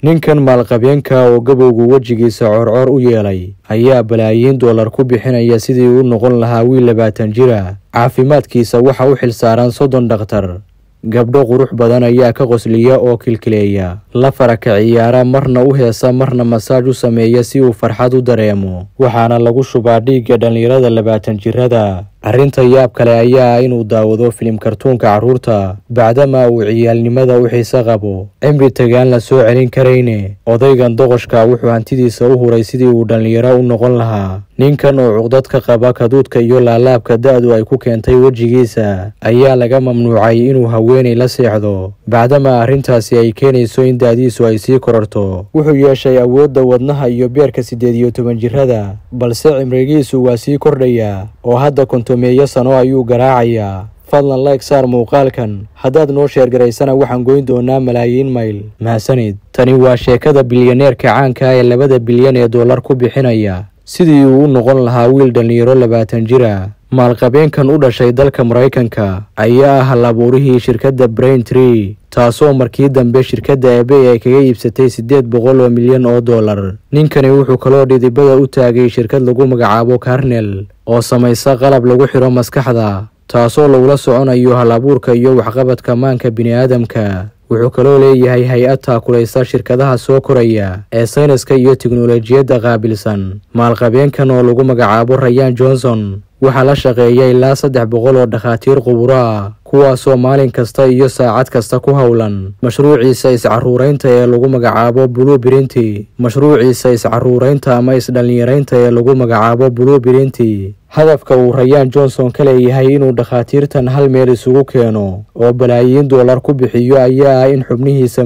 ninkan maalqabeenka oo gabowgu wajigiisa corcor u yeelay ayaa balaayiin dollar ku bixinaya sidii uu noqon lahaa wiil 20 jir ah. caafimaadkiisa waxa uu xilsaaran 30 dhakhtar. gabdho qurux badan ayaa ka qosliya oo kilkileeya, la faraka ciyaara, marna u heesa marna masaaj u sameeya si uu farxad u dareemo, waxaana lagu shubaa dhiigga dhalinyarada 20 jirada. arrinta yaab kale ayaa inuu daawado filim kartuunka carruurta bacdama uu ciyaalnimada u xiisa qabo, cimri tagaan la soo celin karayne. odaygan doqoshka wuxuu hantidiisa u huray sidii uu dhalinyaro u noqon lahaa. ninkan oo cuqdad ka qaba kaduudka iyo laalaabka da'du ay ku keentay wejigiisa ayaa laga mamnuucay inuu haweenay la seexdo bacdama arrintaasi ay keenayso in da'diisu ay sii kororto. wuxuu yeeshay awoodda wadnaha iyo beerka 18 jirada, balse cimrigiisu waa sii kordhaya oo hadda kontomeeyo sano ayuu garaacayaa. fadlan like saar muuqaalkan, haddaad noo sheergaraysana waxaan goyn doonaa malaayiin mayl. mahadsanid. tani waa sheekada bilyaneerka caanka ee 2 bilyan ee dollar ku bixinaya sidii uu u noqon lahaa wiil dhalinyaro 20 jir ah. maalqabeenkan u dhashay dalka Mareykanka ayaa ah hal-abuurihii shirkadda Braintree, taasoo markii dambe shirkadda eBay ay kaga iibsatay 800 milyan oo dollar. ninkani wuxuu kaloo dhidibada u taagay shirkad lagu magacaabo Kernel oo samaysa qalab lagu xiro maskaxda, taasoo lagula soconayo hal-abuurka iyo waxqabadka maanka bini'aadamka. wuxuu kaloo leeyahay hay-ad taakulaysa shirkadaha soo koraya ee sayniska iyo tiknoolajiyadda qaabilsan. maalqabeenkan oo lagu magacaabo Ryan Johnson waxaa la shaqeeya ilaa 300 oo dhakhaatiir khuburo ah, kuwaasoo maalin kasta iyo saacad kasta ku howlan mashruuciisa is-carruuraynta ee lagu magacaabo Blueprint. mashruuciisa is-carruuraynta ama is-dhalinyaraynta ee lagu magacaabo Blueprint hadafka uu Ryan Johnson ka leeyahay inuu dhakhaatiirtan hal meel isugu keeno oo balaayiin dollar ku bixiyo ayaa ah in xubnihiisa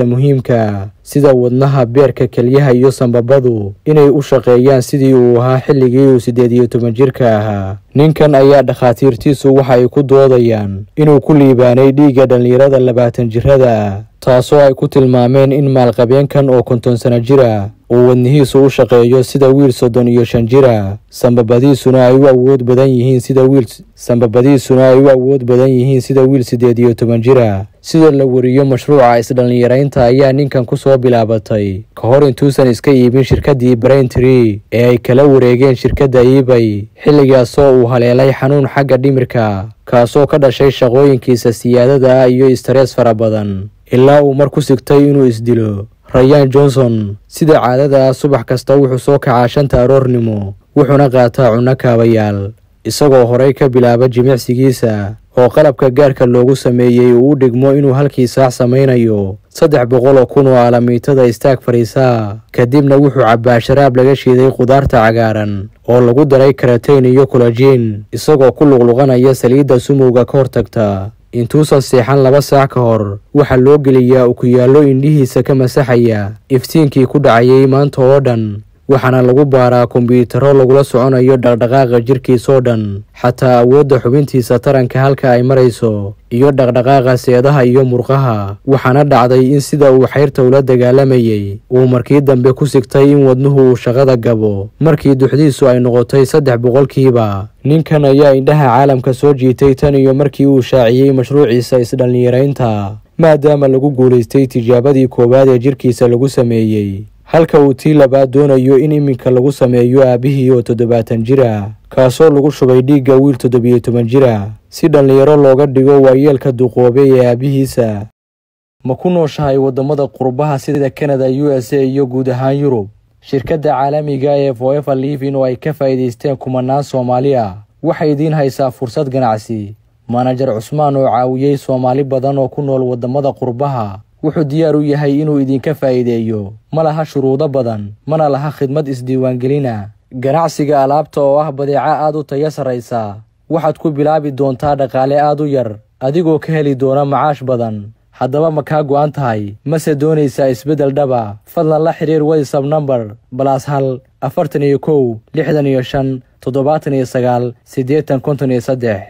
muhiimka sida wadnaha, beerka, kelyaha iyo sanbabadu inay u shaqeeyaan sidii uu ahaa xilligii uu 18 jirka ahaa. ninkan ayaa dhakhaatiirtiisu waxa ay ku doodayaan inuu ku liibaanay dhiigga dhalinyarada 20 jirada ah, taasoo ay ku tilmaameen in maalqabeenkan oo 50 sano jir ah uu wadnihiisu u shaqeeyo sida wiil 35 jir ah, sanbabadiisuna ay u awood badan yihiin sida wiil 18 jir ah. sida la wariyo mashruuca is-dhalinyaraynta ayaa ninkan ku soo bilaabatay ka hor intuusan iska iibin shirkaddii Braintree ee ay kala wareegeen shirkadda eBay, xilligaasoo uu haleelay xanuun xagga dhimirka kaasoo ka dhashay shaqooyinkiisa siyaadada ah iyo stress fara badan, ilaa uu mar ku sigtay inuu isdilo. Ryan Johnson sida caadada ah subax kasta wuxuu soo kacaa 5 aroornimo, wuxuuna qaataa cunno kaabayaal, isagoo horey ka bilaaba jimicsigiisa oo qalabka gaarka loogu sameeyey uu u dhigmo inuu halkii saac samaynayo 300,000 oo aalamiitada istaag fariisaa. kadibna wuxuu cabbaa sharaab laga shiiday khudaarta cagaaran oo lagu daray keratin iyo collagen, isagoo ku luqluqanaya saliidda sumowga ka hortagta. intuusan seexan 2 saac ka hor waxaa loo geliyaa ukuyaallo indhihiisa ka masaxaya iftiinkii ku dhacayay maanta oo dhan, waxaana lagu baaraa kombiyuutarro lagula soconayo dhaqdhaqaaqa jirkiisoo dhan, xataa awoodda xubintiisa taranka halka ay marayso iyo dhaqdhaqaaqa seedaha iyo murqaha. waxaana dhacday in sida uu xayrta ula dagaalamayay uu markii dambe ku sigtay in wadnuhu uu shaqada gabo markii duxdiisu ay noqotay 300%. ninkan ayaa indhaha caalamka soo jiitay tan iyo markii uu shaaciyey mashruuciisa is-dhalinyaraynta, maadaama lagu guulaystay tijaabadii koowaad ee jirkiisa lagu sameeyey, halka uu tii labaad doonayo in iminka lagu sameeyo aabihii oo 70 jir ah, kaasoo lagu shubay dhiigga wiil 17 jir ah si dhalinyaro looga dhigo waayeelka duqoobay ee aabihiisa. ma ku nooshahay wadamada qurbaha sida Canada, USA iyo guud ahaan Yurub? shirkadda caalamiga ee Forever Living oo ay ka faa'iideysteen kumanaan Soomaali ah waxay idiin haysaa fursad ganacsi. manager Cusmaan oo caawiyay Soomaali badan oo ku nool wadamada qurbaha wuxuu diyaar u yahay inuu idinka faa'iideeyo. ma laha shuruudo badan, mana laha khidmad isdiiwaangelina. ganacsiga alaabta oo ah badeeco aad u tayo sareysa waxaad ku bilaabi doontaa dhaqaale aad u yar adigoo ka heli doona macaash badan. haddaba ma kaa go'an tahay mase doonaysaa isbeddel dhaba? fadlan la xiriir WhatsApp number +1 41 65 79 80 53.